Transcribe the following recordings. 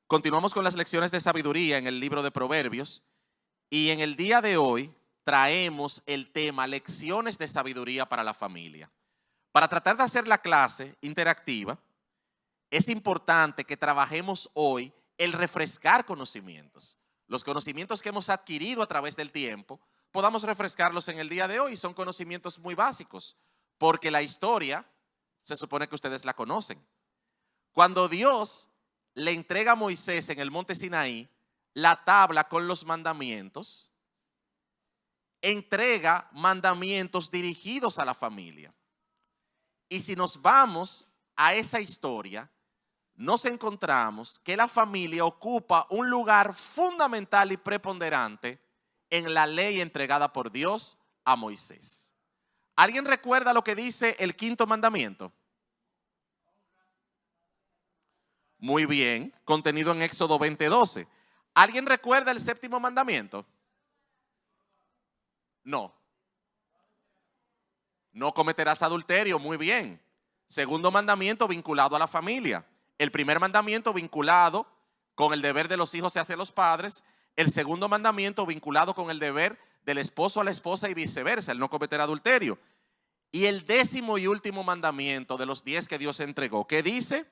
Continuamos con las lecciones de sabiduría en el libro de Proverbios y en el día de hoy traemos el tema lecciones de sabiduría para la familia. Para tratar de hacer la clase interactiva, es importante que trabajemos hoy el refrescar conocimientos. Los conocimientos que hemos adquirido a través del tiempo, podamos refrescarlos en el día de hoy. Son conocimientos muy básicos, porque la historia se supone que ustedes la conocen. Cuando Dios le entrega a Moisés en el monte Sinaí la tabla con los mandamientos, entrega mandamientos dirigidos a la familia. Y si nos vamos a esa historia, nos encontramos que la familia ocupa un lugar fundamental y preponderante en la ley entregada por Dios a Moisés. ¿Alguien recuerda lo que dice el quinto mandamiento? Muy bien, contenido en Éxodo 20:12. ¿Alguien recuerda el séptimo mandamiento? No. No cometerás adulterio, muy bien. Segundo mandamiento vinculado a la familia. El primer mandamiento vinculado con el deber de los hijos hacia los padres. El segundo mandamiento vinculado con el deber del esposo a la esposa y viceversa, el no cometer adulterio. Y el décimo y último mandamiento de los 10 que Dios entregó, ¿qué dice?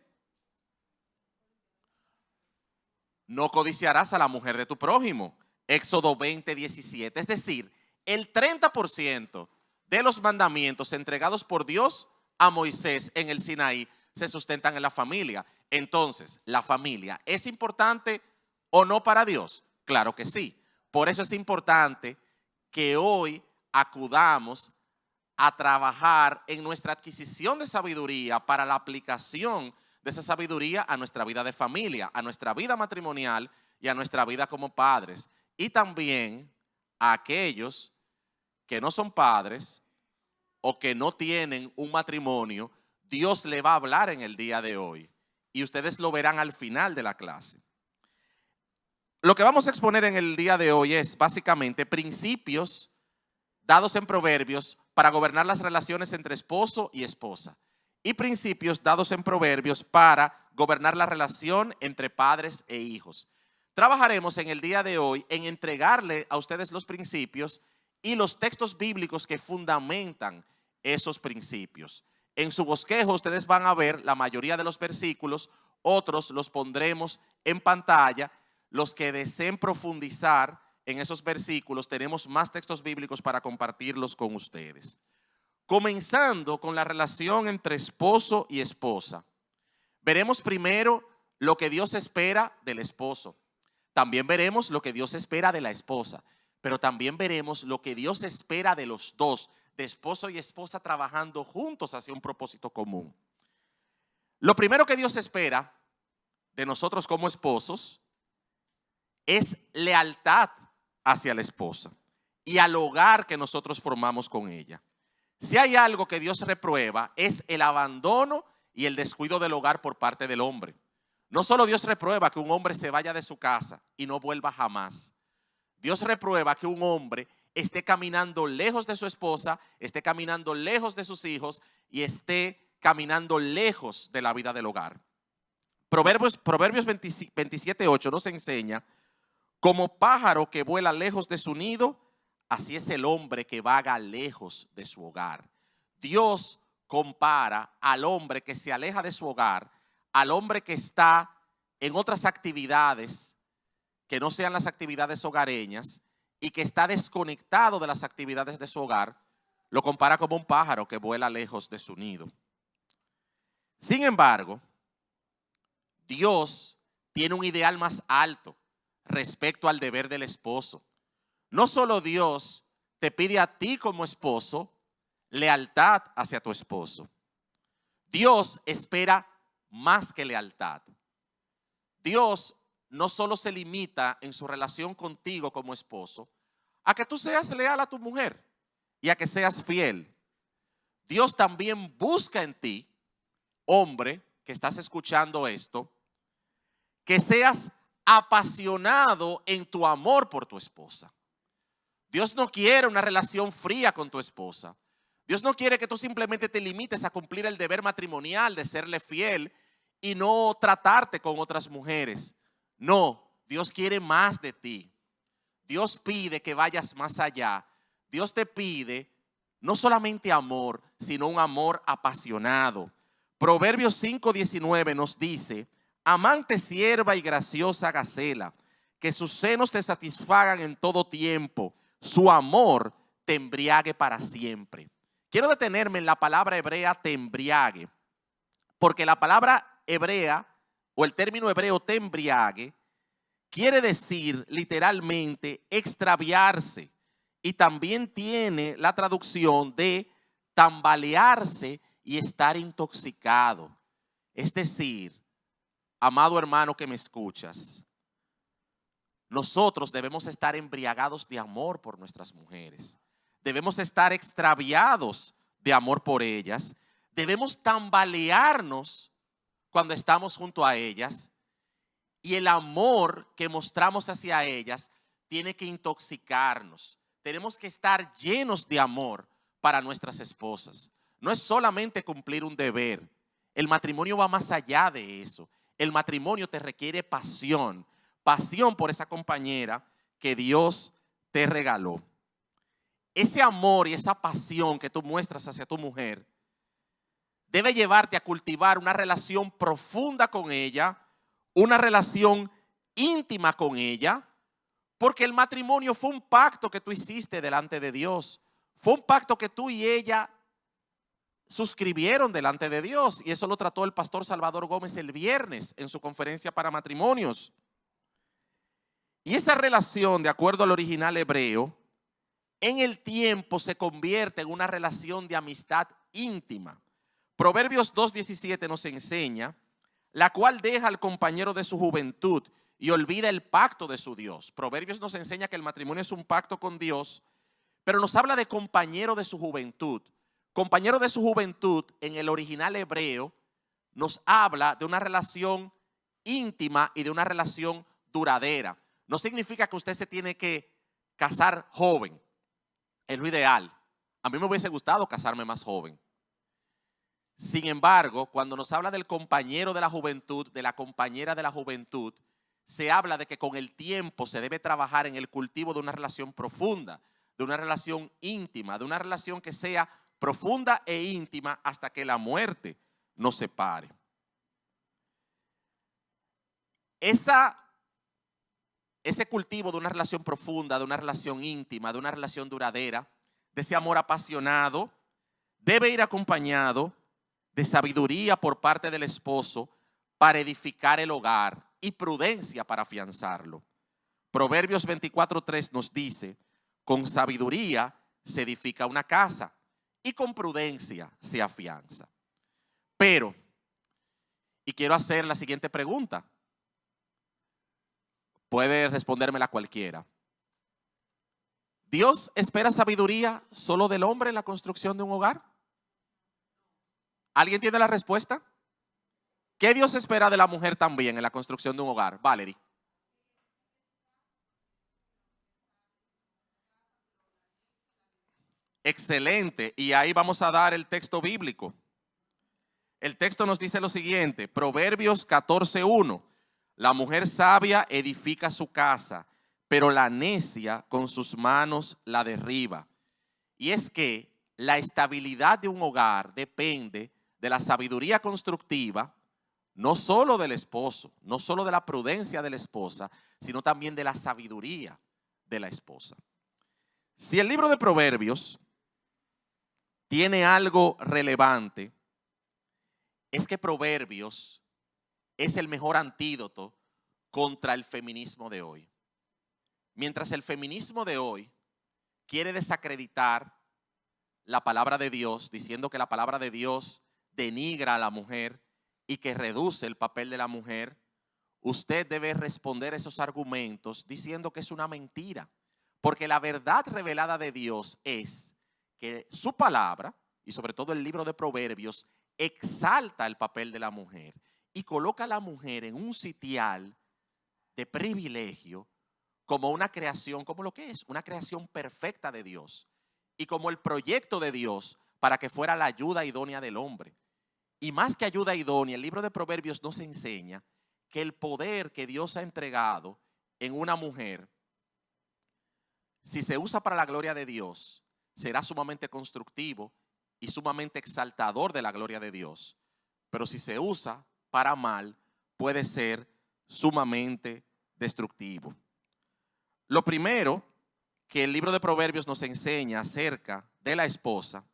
No codiciarás a la mujer de tu prójimo. Éxodo 20:17. Es decir, el 30% de los mandamientos entregados por Dios a Moisés en el Sinaí se sustentan en la familia. Entonces, ¿la familia es importante o no para Dios? Claro que sí. Por eso es importante que hoy acudamos a trabajar en nuestra adquisición de sabiduría para la aplicación de esa sabiduría a nuestra vida de familia, a nuestra vida matrimonial y a nuestra vida como padres. Y también a aquellos que no son padres o que no tienen un matrimonio, Dios le va a hablar en el día de hoy. Y ustedes lo verán al final de la clase. Lo que vamos a exponer en el día de hoy es básicamente principios dados en Proverbios para gobernar las relaciones entre esposo y esposa. Y principios dados en Proverbios para gobernar la relación entre padres e hijos. Trabajaremos en el día de hoy en entregarle a ustedes los principios y los textos bíblicos que fundamentan esos principios. En su bosquejo ustedes van a ver la mayoría de los versículos, otros los pondremos en pantalla. Los que deseen profundizar en esos versículos, tenemos más textos bíblicos para compartirlos con ustedes. Comenzando con la relación entre esposo y esposa. Veremos primero lo que Dios espera del esposo. También veremos lo que Dios espera de la esposa. Pero también veremos lo que Dios espera de los dos, de esposo y esposa trabajando juntos hacia un propósito común. Lo primero que Dios espera de nosotros como esposos es lealtad hacia la esposa y al hogar que nosotros formamos con ella. Si hay algo que Dios reprueba es el abandono y el descuido del hogar por parte del hombre. No solo Dios reprueba que un hombre se vaya de su casa y no vuelva jamás. Dios reprueba que un hombre esté caminando lejos de su esposa, esté caminando lejos de sus hijos y esté caminando lejos de la vida del hogar. Proverbios 27:8 nos enseña: como pájaro que vuela lejos de su nido, así es el hombre que vaga lejos de su hogar. Dios compara al hombre que se aleja de su hogar, al hombre que está en otras actividades que no sean las actividades hogareñas y que está desconectado de las actividades de su hogar, lo compara como un pájaro que vuela lejos de su nido. Sin embargo, Dios tiene un ideal más alto respecto al deber del esposo. No solo Dios te pide a ti como esposo lealtad hacia tu esposo. Dios espera más que lealtad. Dios no solo se limita en su relación contigo como esposo a que tú seas leal a tu mujer y a que seas fiel. Dios también busca en ti, hombre que estás escuchando esto, que seas apasionado en tu amor por tu esposa. Dios no quiere una relación fría con tu esposa. Dios no quiere que tú simplemente te limites a cumplir el deber matrimonial de serle fiel y no tratarte con otras mujeres. No, Dios quiere más de ti. Dios pide que vayas más allá. Dios te pide no solamente amor, sino un amor apasionado. Proverbios 5:19 nos dice: amante sierva y graciosa gacela, que sus senos te satisfagan en todo tiempo, su amor te embriague para siempre. Quiero detenerme en la palabra hebrea te embriague, porque la palabra hebrea o el término hebreo te embriague quiere decir literalmente extraviarse, y también tiene la traducción de tambalearse y estar intoxicado. Es decir, amado hermano que me escuchas, nosotros debemos estar embriagados de amor por nuestras mujeres. Debemos estar extraviados de amor por ellas. Debemos tambalearnos cuando estamos junto a ellas. Y el amor que mostramos hacia ellas tiene que intoxicarnos. Tenemos que estar llenos de amor para nuestras esposas. No es solamente cumplir un deber. El matrimonio va más allá de eso. El matrimonio te requiere pasión. Pasión por esa compañera que Dios te regaló. Ese amor y esa pasión que tú muestras hacia tu mujer debe llevarte a cultivar una relación profunda con ella, una relación íntima con ella, porque el matrimonio fue un pacto que tú hiciste delante de Dios. Fue un pacto que tú y ella suscribieron delante de Dios, y eso lo trató el pastor Salvador Gómez el viernes en su conferencia para matrimonios. Y esa relación, de acuerdo al original hebreo, en el tiempo se convierte en una relación de amistad íntima. Proverbios 2:17 nos enseña: la cual deja al compañero de su juventud y olvida el pacto de su Dios. Proverbios nos enseña que el matrimonio es un pacto con Dios, pero nos habla de compañero de su juventud. Compañero de su juventud en el original hebreo nos habla de una relación íntima y de una relación duradera. No significa que usted se tiene que casar joven. Es lo ideal. A mí me hubiese gustado casarme más joven. Sin embargo, cuando nos habla del compañero de la juventud, de la compañera de la juventud, se habla de que con el tiempo se debe trabajar en el cultivo de una relación profunda, de una relación íntima, de una relación que sea profunda e íntima hasta que la muerte nos separe. Ese cultivo de una relación profunda, de una relación íntima, de una relación duradera, de ese amor apasionado, debe ir acompañado de sabiduría por parte del esposo para edificar el hogar y prudencia para afianzarlo. Proverbios 24:3 nos dice: con sabiduría se edifica una casa y con prudencia se afianza. Pero, y quiero hacer la siguiente pregunta, puede respondérmela cualquiera: ¿Dios espera sabiduría solo del hombre en la construcción de un hogar? ¿Alguien tiene la respuesta? ¿Qué Dios espera de la mujer también en la construcción de un hogar? Valerie. Excelente. Y ahí vamos a dar el texto bíblico. El texto nos dice lo siguiente: Proverbios 14:1. La mujer sabia edifica su casa, pero la necia con sus manos la derriba. Y es que la estabilidad de un hogar depende de la sabiduría constructiva, no solo del esposo, no solo de la prudencia de la esposa, sino también de la sabiduría de la esposa. Si el libro de Proverbios tiene algo relevante, es que Proverbios es el mejor antídoto contra el feminismo de hoy. Mientras el feminismo de hoy quiere desacreditar la palabra de Dios, diciendo que la palabra de Dios denigra a la mujer y que reduce el papel de la mujer, usted debe responder esos argumentos diciendo que es una mentira. Porque la verdad revelada de Dios es que su palabra, y sobre todo el libro de Proverbios, exalta el papel de la mujer y coloca a la mujer en un sitial de privilegio como una creación, como lo que es, una creación perfecta de Dios y como el proyecto de Dios para que fuera la ayuda idónea del hombre. Y más que ayuda idónea, el libro de Proverbios nos enseña que el poder que Dios ha entregado en una mujer, si se usa para la gloria de Dios, será sumamente constructivo y sumamente exaltador de la gloria de Dios. Pero si se usa para mal, puede ser sumamente destructivo. Lo primero que el libro de Proverbios nos enseña acerca de la esposa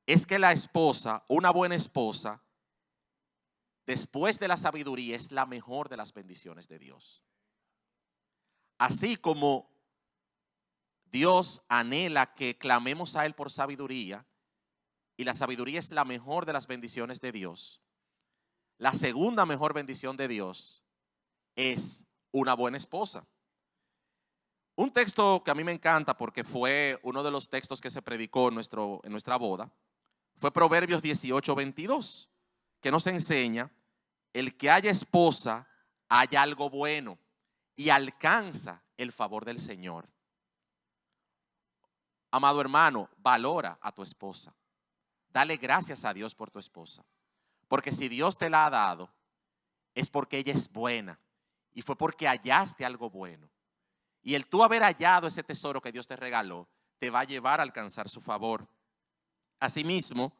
es que la esposa, una buena esposa, después de la sabiduría, es la mejor de las bendiciones de Dios. Así como Dios anhela que clamemos a Él por sabiduría, y la sabiduría es la mejor de las bendiciones de Dios, la segunda mejor bendición de Dios es una buena esposa. Un texto que a mí me encanta porque fue uno de los textos que se predicó en nuestra boda, fue Proverbios 18:22, que nos enseña: el que haya esposa, haya algo bueno y alcanza el favor del Señor. Amado hermano, valora a tu esposa. Dale gracias a Dios por tu esposa. Porque si Dios te la ha dado, es porque ella es buena. Y fue porque hallaste algo bueno. Y el tú haber hallado ese tesoro que Dios te regaló, te va a llevar a alcanzar su favor. Asimismo,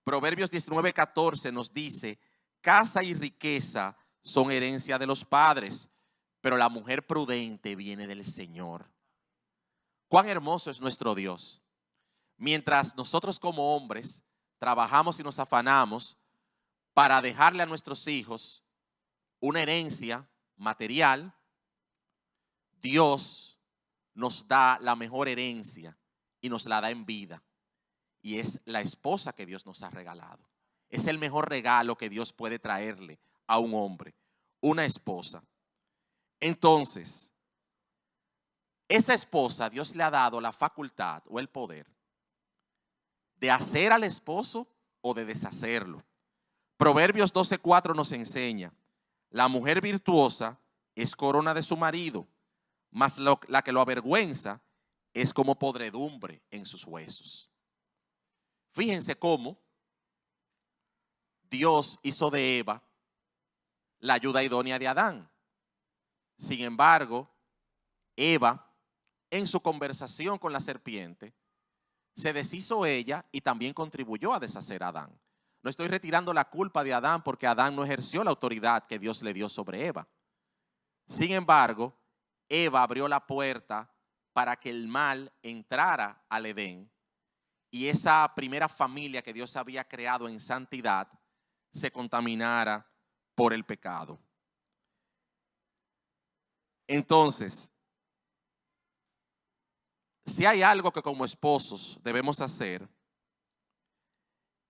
Proverbios 19:14 nos dice: casa y riqueza son herencia de los padres, pero la mujer prudente viene del Señor. Cuán hermoso es nuestro Dios. Mientras nosotros como hombres trabajamos y nos afanamos para dejarle a nuestros hijos una herencia material, Dios nos da la mejor herencia y nos la da en vida. Y es la esposa que Dios nos ha regalado. Es el mejor regalo que Dios puede traerle a un hombre, una esposa. Entonces, esa esposa, Dios le ha dado la facultad o el poder de hacer al esposo o de deshacerlo. Proverbios 12:4 nos enseña: la mujer virtuosa es corona de su marido, mas la que lo avergüenza es como podredumbre en sus huesos. Fíjense cómo Dios hizo de Eva la ayuda idónea de Adán. Sin embargo, Eva, en su conversación con la serpiente, se deshizo ella y también contribuyó a deshacer a Adán. No estoy retirando la culpa de Adán porque Adán no ejerció la autoridad que Dios le dio sobre Eva. Sin embargo, Eva abrió la puerta para que el mal entrara al Edén y esa primera familia que Dios había creado en santidad se contaminara por el pecado. Entonces, si hay algo que como esposos debemos hacer,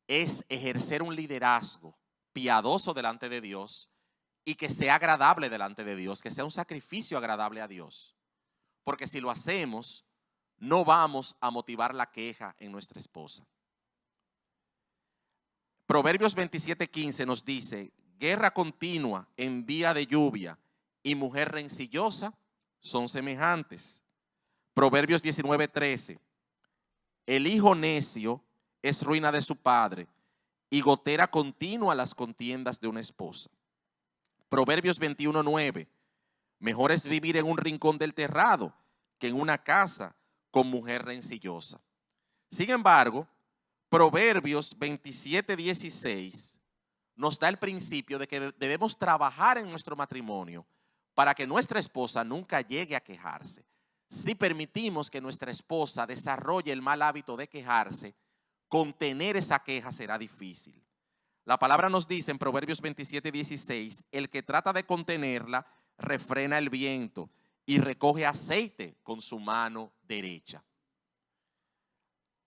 es ejercer un liderazgo piadoso delante de Dios y que sea agradable delante de Dios, que sea un sacrificio agradable a Dios. Porque si lo hacemos, no vamos a motivar la queja en nuestra esposa. Proverbios 27:15 nos dice: guerra continua en día de lluvia y mujer rencillosa son semejantes. Proverbios 19:13: el hijo necio es ruina de su padre y gotera continua las contiendas de una esposa. Proverbios 21:9: mejor es vivir en un rincón del terrado que en una casa con mujer rencillosa. Sin embargo, Proverbios 27:16 nos da el principio de que debemos trabajar en nuestro matrimonio para que nuestra esposa nunca llegue a quejarse. Si permitimos que nuestra esposa desarrolle el mal hábito de quejarse, contener esa queja será difícil. La palabra nos dice en Proverbios 27:16: el que trata de contenerla refrena el viento y recoge aceite con su mano derecha.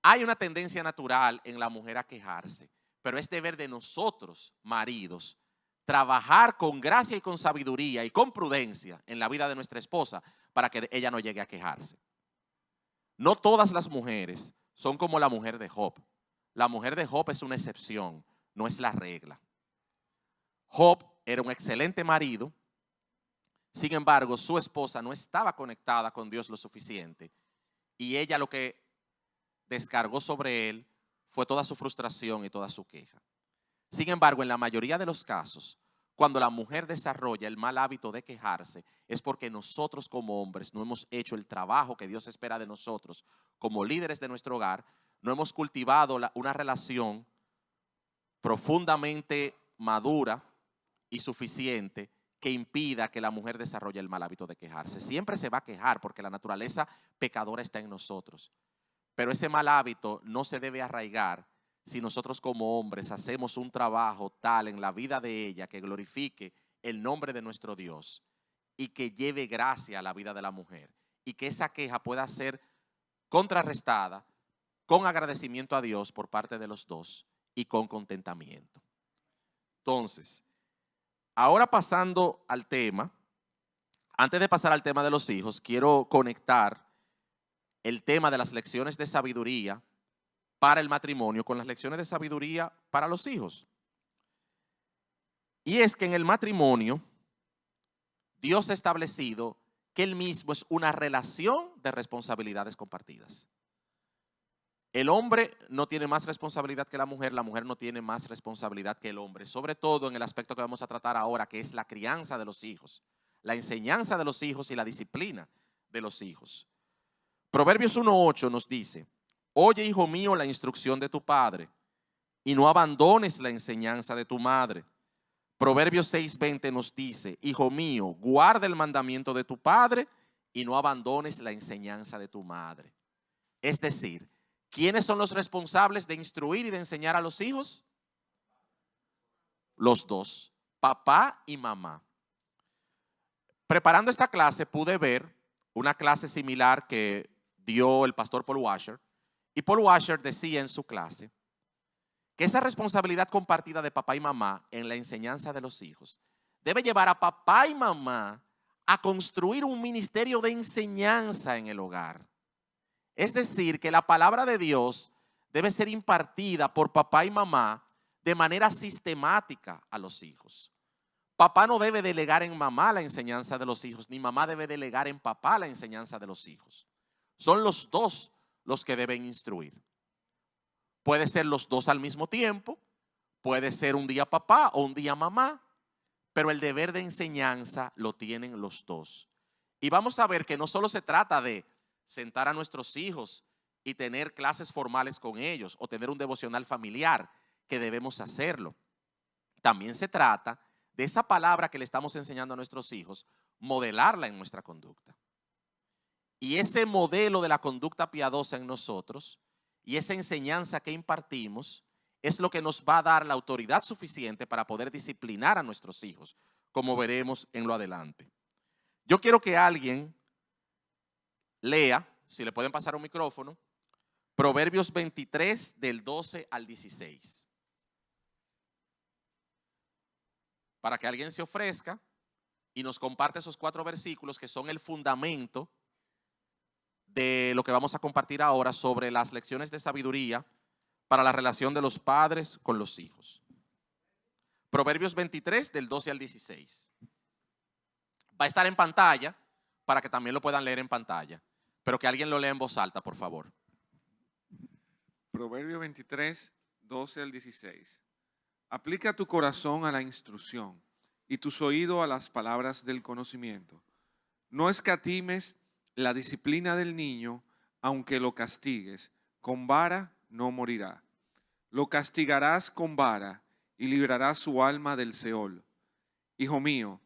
Hay una tendencia natural en la mujer a quejarse, pero es deber de nosotros, maridos, trabajar con gracia y con sabiduría y con prudencia en la vida de nuestra esposa para que ella no llegue a quejarse. No todas las mujeres son como la mujer de Job. La mujer de Job es una excepción, no es la regla. Job era un excelente marido, sin embargo, su esposa no estaba conectada con Dios lo suficiente y ella lo que descargó sobre él fue toda su frustración y toda su queja. Sin embargo, en la mayoría de los casos, Cuando la mujer desarrolla el mal hábito de quejarse, es porque nosotros como hombres no hemos hecho el trabajo que Dios espera de nosotros como líderes de nuestro hogar, no hemos cultivado una relación profundamente madura y suficiente que impida que la mujer desarrolle el mal hábito de quejarse. Siempre se va a quejar porque la naturaleza pecadora está en nosotros. Pero ese mal hábito no se debe arraigar si nosotros como hombres hacemos un trabajo tal en la vida de ella que glorifique el nombre de nuestro Dios y que lleve gracia a la vida de la mujer y que esa queja pueda ser contrarrestada con agradecimiento a Dios por parte de los dos y con contentamiento. Entonces, ahora pasando al tema, antes de pasar al tema de los hijos, quiero conectar el tema de las lecciones de sabiduría para el matrimonio con las lecciones de sabiduría para los hijos. Y es que en el matrimonio, Dios ha establecido que Él mismo es una relación de responsabilidades compartidas. El hombre no tiene más responsabilidad que la mujer no tiene más responsabilidad que el hombre, sobre todo en el aspecto que vamos a tratar ahora, que es la crianza de los hijos, la enseñanza de los hijos y la disciplina de los hijos. Proverbios 1:8 nos dice: oye, hijo mío, la instrucción de tu padre, y no abandones la enseñanza de tu madre. Proverbios 6:20 nos dice: hijo mío, guarda el mandamiento de tu padre y no abandones la enseñanza de tu madre. Es decir, ¿quiénes son los responsables de instruir y de enseñar a los hijos? Los dos, papá y mamá. Preparando esta clase pude ver una clase similar que dio el pastor Paul Washer, y Paul Washer decía en su clase que esa responsabilidad compartida de papá y mamá en la enseñanza de los hijos debe llevar a papá y mamá a construir un ministerio de enseñanza en el hogar. Es decir, que la palabra de Dios debe ser impartida por papá y mamá de manera sistemática a los hijos. Papá no debe delegar en mamá la enseñanza de los hijos, ni mamá debe delegar en papá la enseñanza de los hijos. Son los dos los que deben instruir. Puede ser los dos al mismo tiempo, puede ser un día papá o un día mamá, pero el deber de enseñanza lo tienen los dos. Y vamos a ver que no solo se trata de sentar a nuestros hijos y tener clases formales con ellos o tener un devocional familiar, que debemos hacerlo. También se trata de esa palabra que le estamos enseñando a nuestros hijos, modelarla en nuestra conducta. Y ese modelo de la conducta piadosa en nosotros y esa enseñanza que impartimos es lo que nos va a dar la autoridad suficiente para poder disciplinar a nuestros hijos, como veremos en lo adelante. Yo quiero que alguien lea, si le pueden pasar un micrófono, Proverbios 23 del 12 al 16. Para que alguien se ofrezca y nos comparte esos 4 versículos que son el fundamento de lo que vamos a compartir ahora sobre las lecciones de sabiduría para la relación de los padres con los hijos. Proverbios 23 del 12 al 16. Va a estar en pantalla para que también lo puedan leer en pantalla, pero que alguien lo lea en voz alta, por favor. Proverbios 23, 12 al 16. Aplica tu corazón a la instrucción y tus oídos a las palabras del conocimiento. No escatimes la disciplina del niño, aunque lo castigues. Con vara no morirá. Lo castigarás con vara y librarás su alma del Seol. Hijo mío,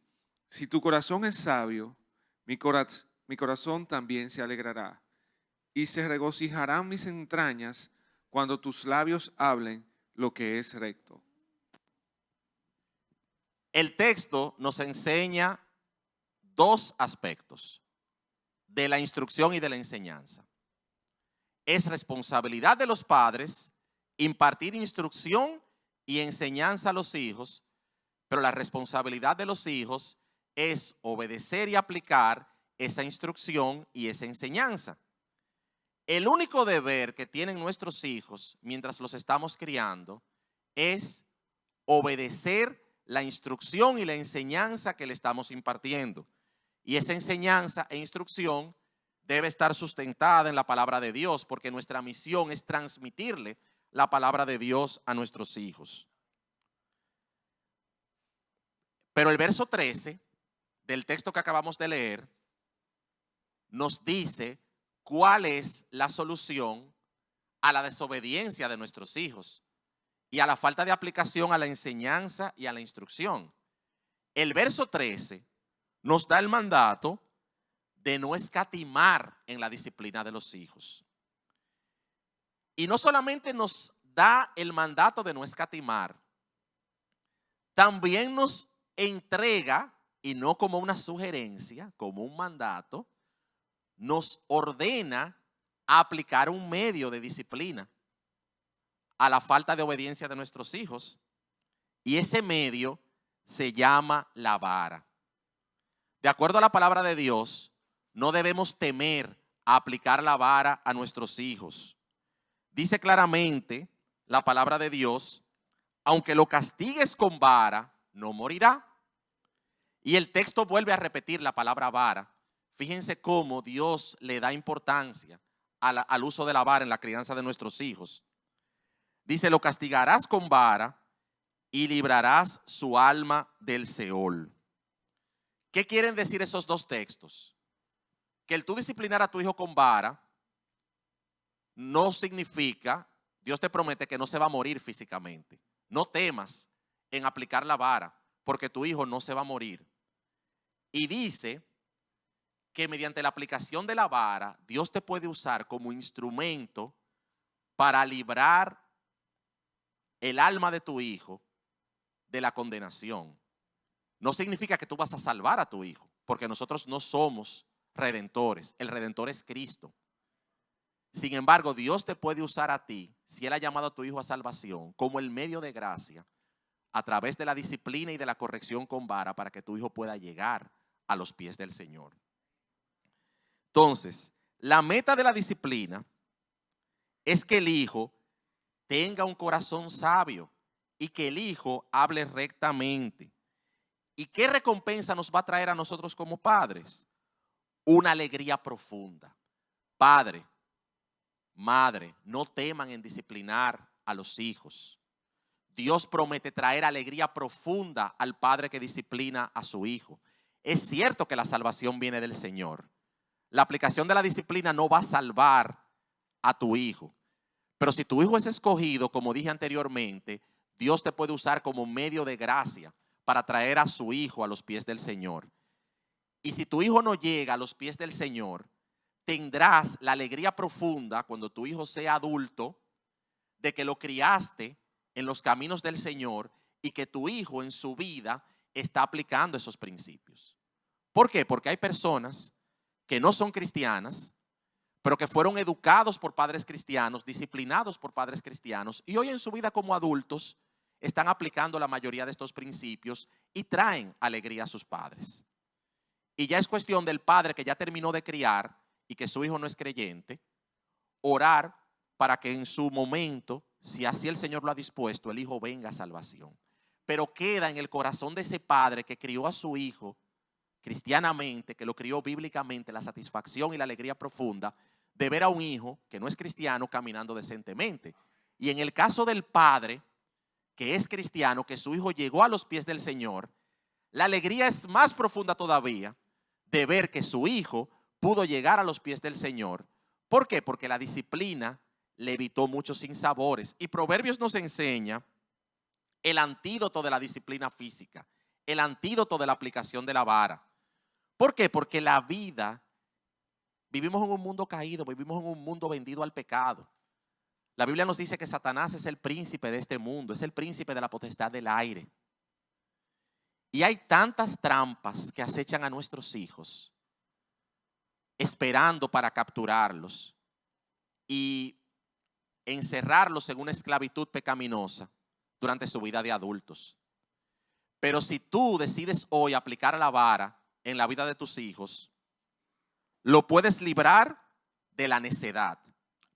si tu corazón es sabio, mi corazón también se alegrará. Y se regocijarán mis entrañas cuando tus labios hablen lo que es recto. El texto nos enseña 2 aspectos de la instrucción y de la enseñanza. Es responsabilidad de los padres impartir instrucción y enseñanza a los hijos, pero la responsabilidad de los hijos es obedecer y aplicar esa instrucción y esa enseñanza. El único deber que tienen nuestros hijos mientras los estamos criando es obedecer la instrucción y la enseñanza que le estamos impartiendo. Y esa enseñanza e instrucción debe estar sustentada en la palabra de Dios, porque nuestra misión es transmitirle la palabra de Dios a nuestros hijos. Pero el verso 13 del texto que acabamos de leer nos dice cuál es la solución a la desobediencia de nuestros hijos y a la falta de aplicación a la enseñanza y a la instrucción. El verso 13 nos da el mandato de no escatimar en la disciplina de los hijos. Y no solamente nos da el mandato de no escatimar, también nos entrega, y no como una sugerencia, como un mandato, nos ordena a aplicar un medio de disciplina a la falta de obediencia de nuestros hijos. Y ese medio se llama la vara. De acuerdo a la palabra de Dios, no debemos temer a aplicar la vara a nuestros hijos. Dice claramente la palabra de Dios, aunque lo castigues con vara, no morirá. Y el texto vuelve a repetir la palabra vara. Fíjense cómo Dios le da importancia al uso de la vara en la crianza de nuestros hijos. Dice, lo castigarás con vara y librarás su alma del Seol. ¿Qué quieren decir esos dos textos? Que el tú disciplinar a tu hijo con vara no significa, Dios te promete que no se va a morir físicamente. No temas en aplicar la vara, porque tu hijo no se va a morir. Y dice que mediante la aplicación de la vara, Dios te puede usar como instrumento para librar el alma de tu hijo de la condenación. No significa que tú vas a salvar a tu hijo, porque nosotros no somos redentores. El redentor es Cristo. Sin embargo, Dios te puede usar a ti, si Él ha llamado a tu hijo a salvación, como el medio de gracia, a través de la disciplina y de la corrección con vara, para que tu hijo pueda llegar a los pies del Señor. Entonces, la meta de la disciplina es que el hijo tenga un corazón sabio y que el hijo hable rectamente. ¿Y qué recompensa nos va a traer a nosotros como padres? Una alegría profunda. Padre, madre, no teman en disciplinar a los hijos. Dios promete traer alegría profunda al padre que disciplina a su hijo. Es cierto que la salvación viene del Señor. La aplicación de la disciplina no va a salvar a tu hijo. Pero si tu hijo es escogido, como dije anteriormente, Dios te puede usar como medio de gracia para traer a su hijo a los pies del Señor. Y si tu hijo no llega a los pies del Señor, tendrás la alegría profunda cuando tu hijo sea adulto de que lo criaste en los caminos del Señor y que tu hijo en su vida está aplicando esos principios. ¿Por qué? Porque hay personas que no son cristianas, pero que fueron educados por padres cristianos, disciplinados por padres cristianos, y hoy en su vida como adultos están aplicando la mayoría de estos principios y traen alegría a sus padres. Y ya es cuestión del padre que ya terminó de criar y que su hijo no es creyente, orar para que en su momento, si así el Señor lo ha dispuesto, el hijo venga a salvación. Pero queda en el corazón de ese padre que crió a su hijo cristianamente, que lo crió bíblicamente, la satisfacción y la alegría profunda de ver a un hijo que no es cristiano caminando decentemente. Y en el caso del padre que es cristiano, que su hijo llegó a los pies del Señor, la alegría es más profunda todavía de ver que su hijo pudo llegar a los pies del Señor. ¿Por qué? Porque la disciplina le evitó muchos sinsabores. Y Proverbios nos enseña el antídoto de la disciplina física, el antídoto de la aplicación de la vara. ¿Por qué? Porque la vida, vivimos en un mundo caído, vivimos en un mundo vendido al pecado. La Biblia nos dice que Satanás es el príncipe de este mundo, es el príncipe de la potestad del aire. Y hay tantas trampas que acechan a nuestros hijos, esperando para capturarlos y encerrarlos en una esclavitud pecaminosa durante su vida de adultos. Pero si tú decides hoy aplicar la vara en la vida de tus hijos, lo puedes librar de la necedad.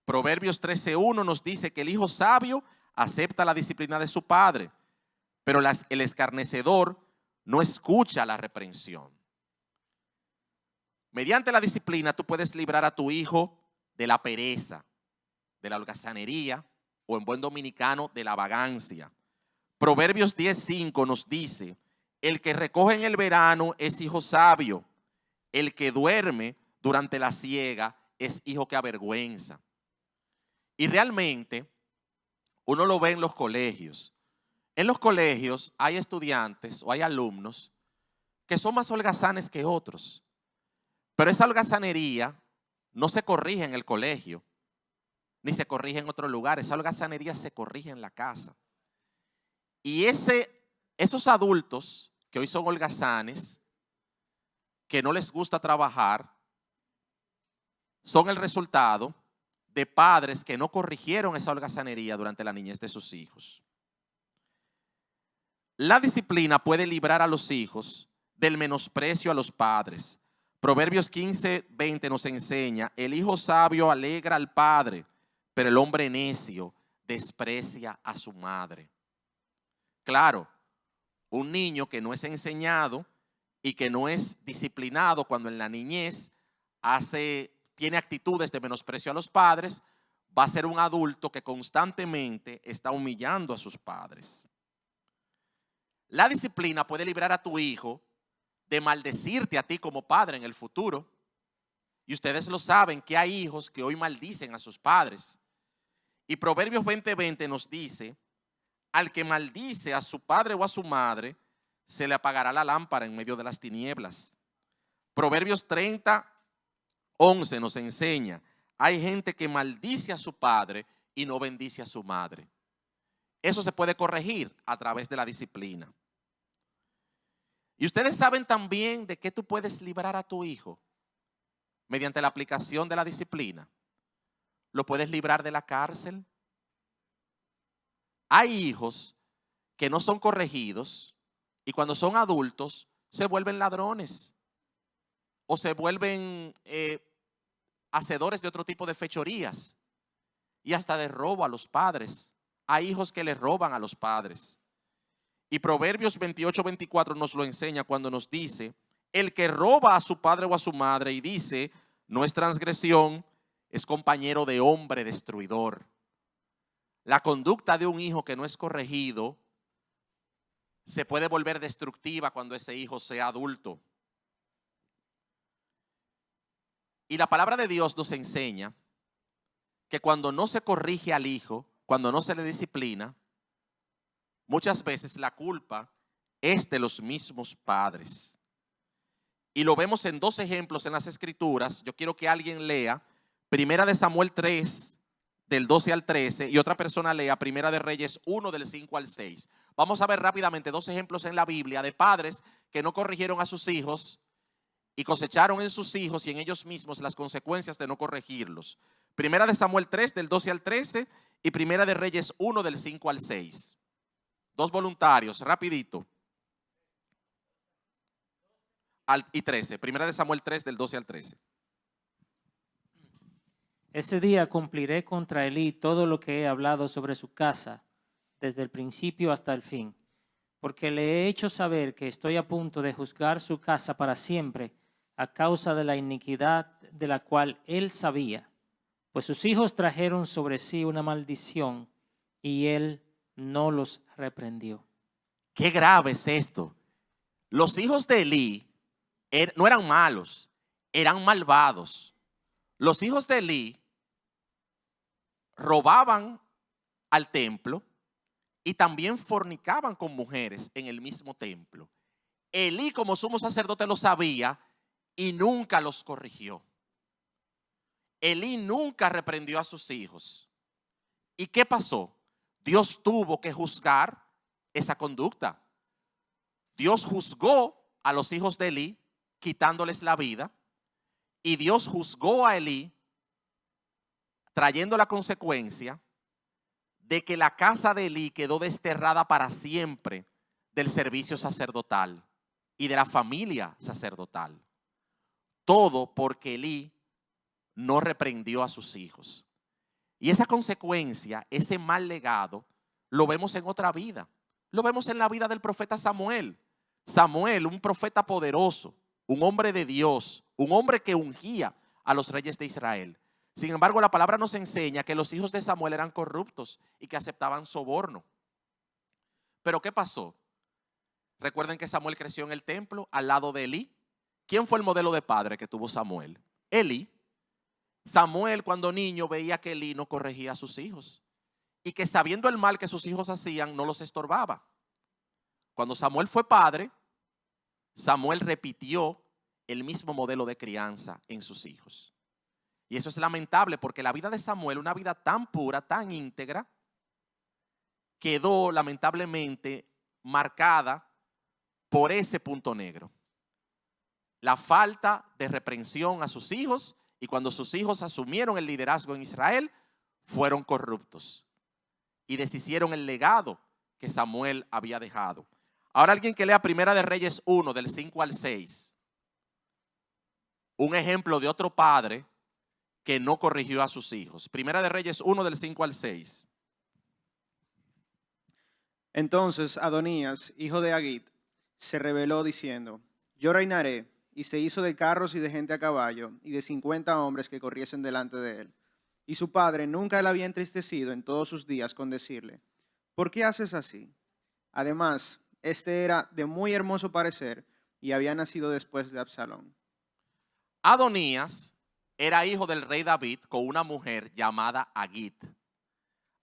Proverbios 13:1 nos dice que el hijo sabio acepta la disciplina de su padre, pero el escarnecedor no escucha la reprensión. Mediante la disciplina tú puedes librar a tu hijo de la pereza, de la holgazanería o en buen dominicano de la vagancia. Proverbios 10:5 nos dice, El que recoge en el verano es hijo sabio. El que duerme durante la siega es hijo que avergüenza. Y realmente uno lo ve en los colegios. En los colegios hay estudiantes o hay alumnos que son más holgazanes que otros. Pero esa holgazanería no se corrige en el colegio, ni se corrige en otro lugar. Esa holgazanería se corrige en la casa. Y esos adultos que hoy son holgazanes, que no les gusta trabajar, son el resultado de padres que no corrigieron esa holgazanería durante la niñez de sus hijos. La disciplina puede librar a los hijos del menosprecio a los padres. Proverbios 15:20 nos enseña: el hijo sabio alegra al padre, pero el hombre necio desprecia a su madre. Claro, un niño que no es enseñado y que no es disciplinado cuando en la niñez tiene actitudes de menosprecio a los padres, va a ser un adulto que constantemente está humillando a sus padres. La disciplina puede librar a tu hijo de maldecirte a ti como padre en el futuro. Y ustedes lo saben, que hay hijos que hoy maldicen a sus padres. Y Proverbios 20:20 nos dice: al que maldice a su padre o a su madre, se le apagará la lámpara en medio de las tinieblas. Proverbios 30:11 nos enseña: hay gente que maldice a su padre y no bendice a su madre. Eso se puede corregir a través de la disciplina. Y ustedes saben también de qué tú puedes librar a tu hijo mediante la aplicación de la disciplina. Lo puedes librar de la cárcel. Hay hijos que no son corregidos y cuando son adultos se vuelven ladrones o se vuelven hacedores de otro tipo de fechorías y hasta de robo a los padres. Hay hijos que le roban a los padres. Y Proverbios 28:24 nos lo enseña cuando nos dice: el que roba a su padre o a su madre y dice no es transgresión, es compañero de hombre destruidor. La conducta de un hijo que no es corregido se puede volver destructiva cuando ese hijo sea adulto. Y la palabra de Dios nos enseña que cuando no se corrige al hijo, cuando no se le disciplina, muchas veces la culpa es de los mismos padres. Y lo vemos en dos ejemplos en las Escrituras. Yo quiero que alguien lea Primera de Samuel 3, del 12 al 13, y otra persona lea Primera de Reyes 1, del 5 al 6. Vamos a ver rápidamente dos ejemplos en la Biblia de padres que no corrigieron a sus hijos y cosecharon en sus hijos y en ellos mismos las consecuencias de no corregirlos. Primera de Samuel 3, del 12 al 13, y Primera de Reyes 1, del 5 al 6. Dos voluntarios, rapidito. Y 13, Primera de Samuel 3, del 12 al 13. Ese día cumpliré contra Elí todo lo que he hablado sobre su casa, desde el principio hasta el fin, porque le he hecho saber que estoy a punto de juzgar su casa para siempre a causa de la iniquidad de la cual él sabía, pues sus hijos trajeron sobre sí una maldición y él no los reprendió. Qué grave es esto. Los hijos de Elí no eran malos, eran malvados. Los hijos de Elí robaban al templo y también fornicaban con mujeres en el mismo templo. Elí, como sumo sacerdote, lo sabía y nunca los corrigió. Elí nunca reprendió a sus hijos. ¿Y qué pasó? Dios tuvo que juzgar esa conducta. Dios juzgó a los hijos de Elí, quitándoles la vida, y Dios juzgó a Elí, trayendo la consecuencia de que la casa de Elí quedó desterrada para siempre del servicio sacerdotal y de la familia sacerdotal. Todo porque Elí no reprendió a sus hijos. Y esa consecuencia, ese mal legado, lo vemos en otra vida. Lo vemos en la vida del profeta Samuel. Samuel, un profeta poderoso, un hombre de Dios, un hombre que ungía a los reyes de Israel. Sin embargo, la palabra nos enseña que los hijos de Samuel eran corruptos y que aceptaban soborno. Pero ¿qué pasó? Recuerden que Samuel creció en el templo al lado de Elí. ¿Quién fue el modelo de padre que tuvo Samuel? Elí. Samuel, cuando niño, veía que Elí no corregía a sus hijos y que, sabiendo el mal que sus hijos hacían, no los estorbaba. Cuando Samuel fue padre, Samuel repitió el mismo modelo de crianza en sus hijos. Y eso es lamentable, porque la vida de Samuel, una vida tan pura, tan íntegra, quedó lamentablemente marcada por ese punto negro. La falta de reprensión a sus hijos, y cuando sus hijos asumieron el liderazgo en Israel, fueron corruptos y deshicieron el legado que Samuel había dejado. Ahora alguien que lea Primera de Reyes 1, del 5 al 6. Un ejemplo de otro padre que no corrigió a sus hijos. Primera de Reyes 1, del 5 al 6. Entonces Adonías, hijo de Agit, se rebeló diciendo: yo reinaré, y se hizo de carros y de gente a caballo, y de 50 hombres que corriesen delante de él. Y su padre nunca le había entristecido en todos sus días con decirle: ¿por qué haces así? Además, este era de muy hermoso parecer, y había nacido después de Absalón. Adonías era hijo del rey David con una mujer llamada Agit.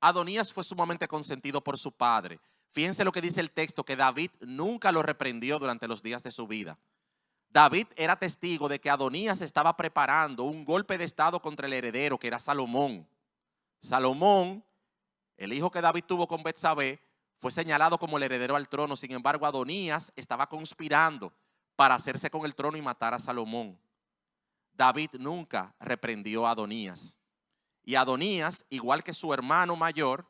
Adonías fue sumamente consentido por su padre. Fíjense lo que dice el texto, que David nunca lo reprendió durante los días de su vida. David era testigo de que Adonías estaba preparando un golpe de estado contra el heredero, que era Salomón. Salomón, el hijo que David tuvo con Betsabé, fue señalado como el heredero al trono. Sin embargo, Adonías estaba conspirando para hacerse con el trono y matar a Salomón. David nunca reprendió a Adonías. Y Adonías, igual que su hermano mayor,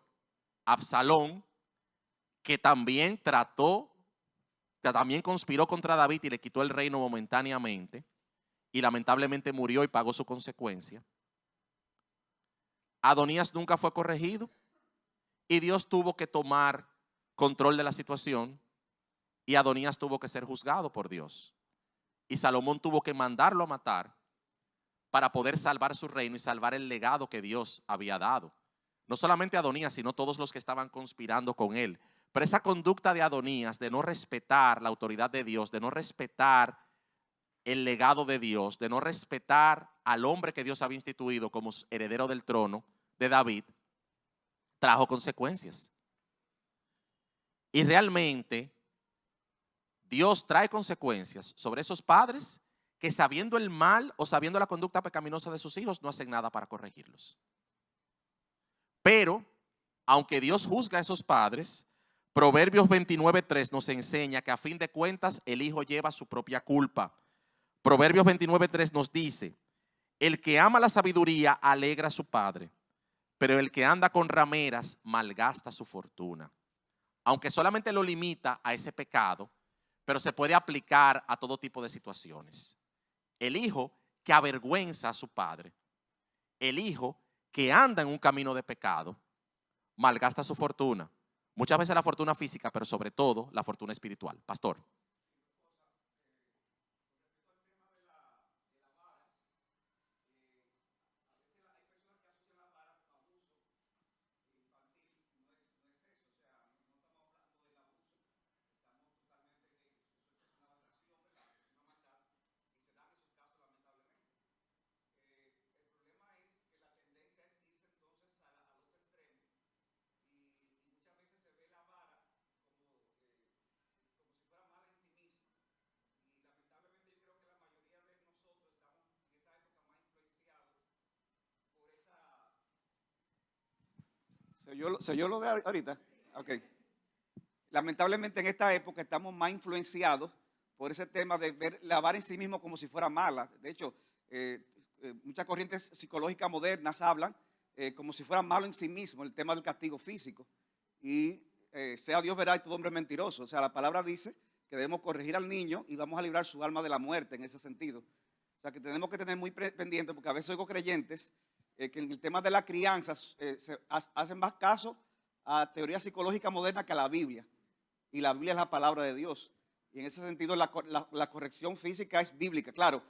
Absalón, que también también conspiró contra David y le quitó el reino momentáneamente, y lamentablemente murió y pagó su consecuencia. Adonías nunca fue corregido y Dios tuvo que tomar control de la situación, y Adonías tuvo que ser juzgado por Dios. Y Salomón tuvo que mandarlo a matar para poder salvar su reino y salvar el legado que Dios había dado. No solamente Adonías, sino todos los que estaban conspirando con él. Pero esa conducta de Adonías, de no respetar la autoridad de Dios, de no respetar el legado de Dios, de no respetar al hombre que Dios había instituido como heredero del trono de David, trajo consecuencias. Y realmente Dios trae consecuencias sobre esos padres que, sabiendo el mal o sabiendo la conducta pecaminosa de sus hijos, no hacen nada para corregirlos. Pero, aunque Dios juzga a esos padres, Proverbios 29:3 nos enseña que a fin de cuentas el hijo lleva su propia culpa. Proverbios 29:3 nos dice: el que ama la sabiduría alegra a su padre, pero el que anda con rameras malgasta su fortuna. Aunque solamente lo limita a ese pecado, pero se puede aplicar a todo tipo de situaciones. El hijo que avergüenza a su padre, el hijo que anda en un camino de pecado, malgasta su fortuna. Muchas veces la fortuna física, pero sobre todo la fortuna espiritual. Pastor. ¿Se oyó lo de ahorita? Ok. Lamentablemente en esta época estamos más influenciados por ese tema de ver la vara en sí mismo como si fuera mala. De hecho, muchas corrientes psicológicas modernas hablan como si fuera malo en sí mismo el tema del castigo físico. Y sea Dios verá y todo hombre mentiroso. O sea, la palabra dice que debemos corregir al niño y vamos a librar su alma de la muerte en ese sentido. O sea, que tenemos que tener muy pendiente, porque a veces oigo creyentes que en el tema de la crianza se hacen más caso a teoría psicológica moderna que a la Biblia. Y la Biblia es la palabra de Dios. Y en ese sentido la corrección física es bíblica. Claro,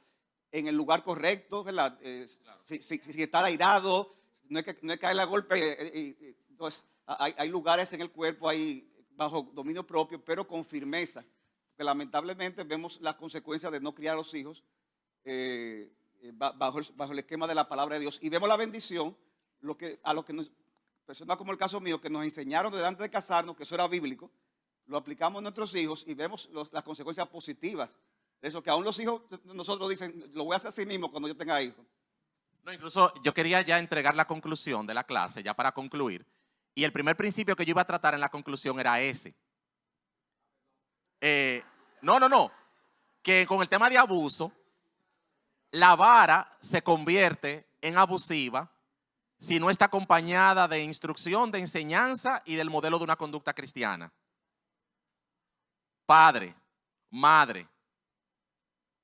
en el lugar correcto, ¿verdad? Claro. Si estar airado, no es caerle a golpe. Entonces, hay lugares en el cuerpo ahí bajo dominio propio, pero con firmeza. porque lamentablemente vemos las consecuencias de no criar a los hijos bajo el esquema de la palabra de Dios. Y vemos la bendición, a lo que personas como el caso mío, que nos enseñaron delante de casarnos, que eso era bíblico, lo aplicamos a nuestros hijos y vemos las consecuencias positivas de eso, que aún los hijos de nosotros dicen, lo voy a hacer así mismo cuando yo tenga hijos. No, incluso yo quería ya entregar la conclusión de la clase, ya para concluir. Y el primer principio que yo iba a tratar en la conclusión era ese. No. Que con el tema de abuso, la vara se convierte en abusiva si no está acompañada de instrucción, de enseñanza y del modelo de una conducta cristiana. Padre, madre,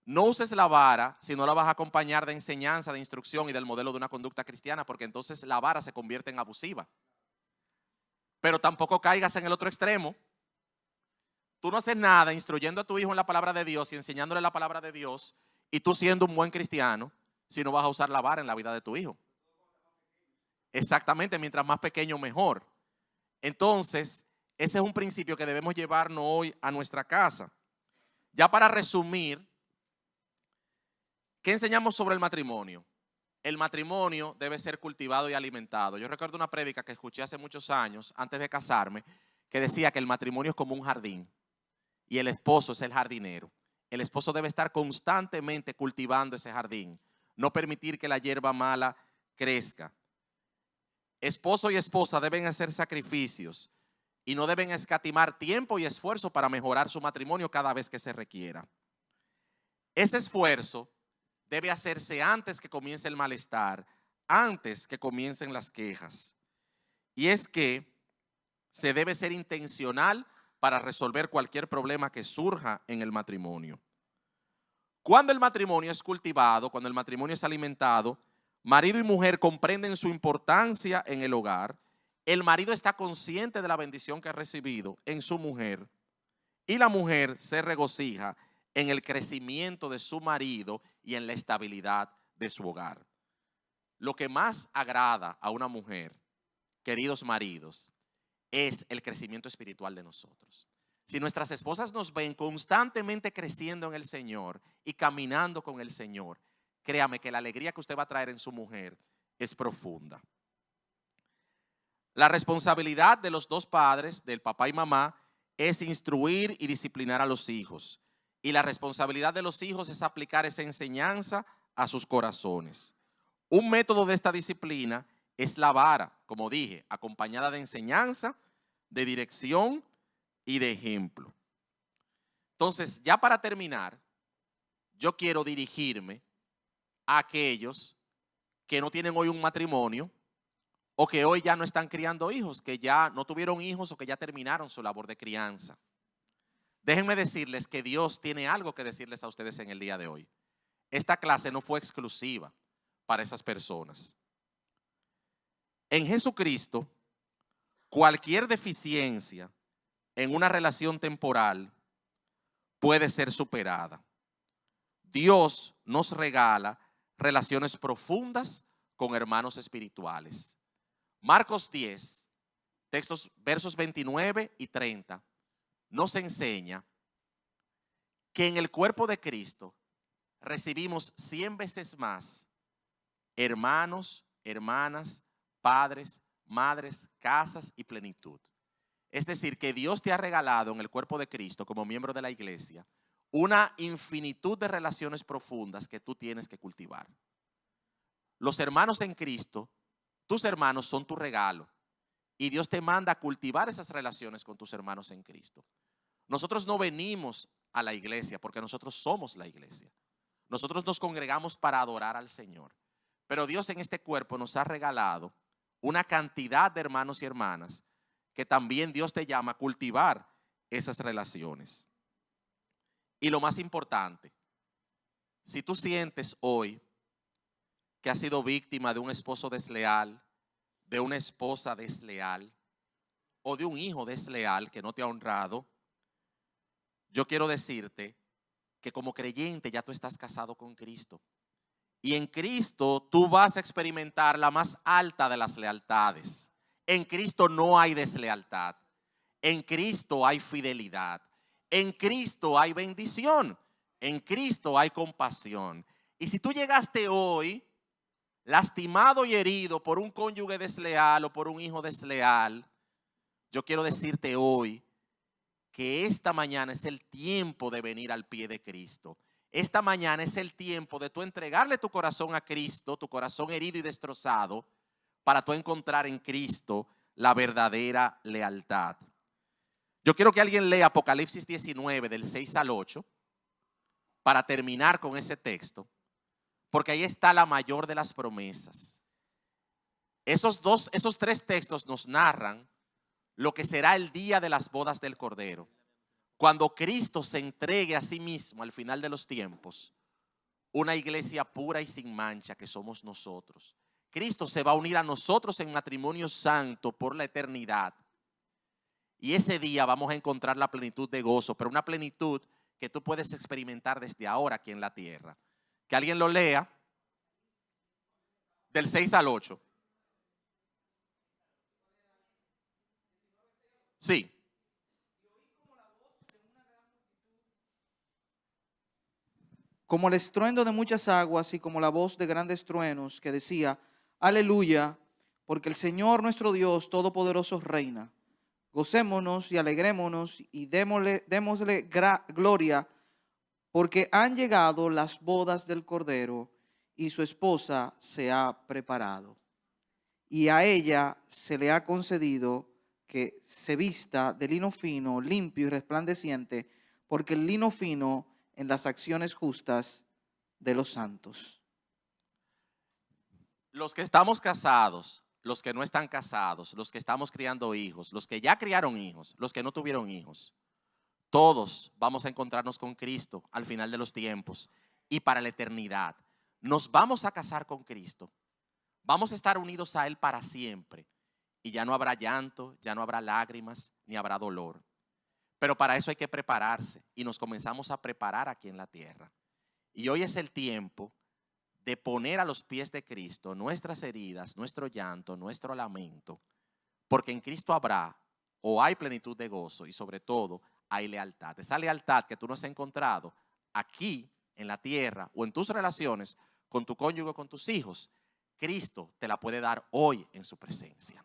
no uses la vara si no la vas a acompañar de enseñanza, de instrucción y del modelo de una conducta cristiana, porque entonces la vara se convierte en abusiva. Pero tampoco caigas en el otro extremo. Tú no haces nada instruyendo a tu hijo en la palabra de Dios y enseñándole la palabra de Dios, y tú siendo un buen cristiano, si no vas a usar la vara en la vida de tu hijo. Exactamente, mientras más pequeño mejor. Entonces, ese es un principio que debemos llevarnos hoy a nuestra casa. Ya para resumir, ¿qué enseñamos sobre el matrimonio? El matrimonio debe ser cultivado y alimentado. Yo recuerdo una prédica que escuché hace muchos años, antes de casarme, que decía que el matrimonio es como un jardín y el esposo es el jardinero. El esposo debe estar constantemente cultivando ese jardín, no permitir que la hierba mala crezca. Esposo y esposa deben hacer sacrificios y no deben escatimar tiempo y esfuerzo para mejorar su matrimonio cada vez que se requiera. Ese esfuerzo debe hacerse antes que comience el malestar, antes que comiencen las quejas. Y es que se debe ser intencional para resolver cualquier problema que surja en el matrimonio. Cuando el matrimonio es cultivado, cuando el matrimonio es alimentado, marido y mujer comprenden su importancia en el hogar. El marido está consciente de la bendición que ha recibido en su mujer y la mujer se regocija en el crecimiento de su marido y en la estabilidad de su hogar. Lo que más agrada a una mujer, queridos maridos, es el crecimiento espiritual de nosotros. Si nuestras esposas nos ven constantemente creciendo en el Señor y caminando con el Señor, créame que la alegría que usted va a traer en su mujer es profunda. La responsabilidad de los dos padres, del papá y mamá, es instruir y disciplinar a los hijos. Y la responsabilidad de los hijos es aplicar esa enseñanza a sus corazones. Un método de esta disciplina es la vara, como dije, acompañada de enseñanza, de dirección y de ejemplo. Entonces, ya para terminar, yo quiero dirigirme a aquellos que no tienen hoy un matrimonio o que hoy ya no están criando hijos, que ya no tuvieron hijos o que ya terminaron su labor de crianza. Déjenme decirles que Dios tiene algo que decirles a ustedes en el día de hoy. Esta clase no fue exclusiva para esas personas. En Jesucristo, cualquier deficiencia en una relación temporal puede ser superada. Dios nos regala relaciones profundas con hermanos espirituales. Marcos 10, versos 29 y 30, nos enseña que en el cuerpo de Cristo recibimos 100 veces más hermanos, hermanas, padres, madres, casas y plenitud. Es decir, que Dios te ha regalado en el cuerpo de Cristo como miembro de la iglesia una infinitud de relaciones profundas que tú tienes que cultivar. Los hermanos en Cristo, tus hermanos son tu regalo y Dios te manda a cultivar esas relaciones con tus hermanos en Cristo. Nosotros no venimos a la iglesia porque nosotros somos la iglesia. Nosotros nos congregamos para adorar al Señor. Pero Dios en este cuerpo nos ha regalado una cantidad de hermanos y hermanas que también Dios te llama a cultivar esas relaciones. Y lo más importante, si tú sientes hoy que has sido víctima de un esposo desleal, de una esposa desleal o de un hijo desleal que no te ha honrado, yo quiero decirte que como creyente ya tú estás casado con Cristo. Y en Cristo tú vas a experimentar la más alta de las lealtades. En Cristo no hay deslealtad. En Cristo hay fidelidad. En Cristo hay bendición. En Cristo hay compasión. Y si tú llegaste hoy lastimado y herido por un cónyuge desleal o por un hijo desleal, yo quiero decirte hoy que esta mañana es el tiempo de venir al pie de Cristo. Esta mañana es el tiempo de tú entregarle tu corazón a Cristo, tu corazón herido y destrozado, para tú encontrar en Cristo la verdadera lealtad. Yo quiero que alguien lea Apocalipsis 19 del 6 al 8 para terminar con ese texto, porque ahí está la mayor de las promesas. Esos tres textos nos narran lo que será el día de las bodas del Cordero. Cuando Cristo se entregue a sí mismo al final de los tiempos, una iglesia pura y sin mancha que somos nosotros. Cristo se va a unir a nosotros en matrimonio santo por la eternidad. Y ese día vamos a encontrar la plenitud de gozo, pero una plenitud que tú puedes experimentar desde ahora aquí en la tierra. Que alguien lo lea del 6 al 8. Sí. Como el estruendo de muchas aguas y como la voz de grandes truenos que decía, aleluya, porque el Señor nuestro Dios Todopoderoso reina. Gocémonos y alegrémonos y démosle gloria, porque han llegado las bodas del Cordero y su esposa se ha preparado. Y a ella se le ha concedido que se vista de lino fino, limpio y resplandeciente, porque el lino fino en las acciones justas de los santos. Los que estamos casados, los que no están casados, los que estamos criando hijos, los que ya criaron hijos, los que no tuvieron hijos, todos vamos a encontrarnos con Cristo al final de los tiempos y para la eternidad. Nos vamos a casar con Cristo. Vamos a estar unidos a Él para siempre. Y ya no habrá llanto, ya no habrá lágrimas, ni habrá dolor. Pero para eso hay que prepararse y nos comenzamos a preparar aquí en la tierra. Y hoy es el tiempo de poner a los pies de Cristo nuestras heridas, nuestro llanto, nuestro lamento, porque en Cristo habrá o hay plenitud de gozo y sobre todo hay lealtad. Esa lealtad que tú no has encontrado aquí en la tierra o en tus relaciones con tu cónyuge o con tus hijos, Cristo te la puede dar hoy en su presencia.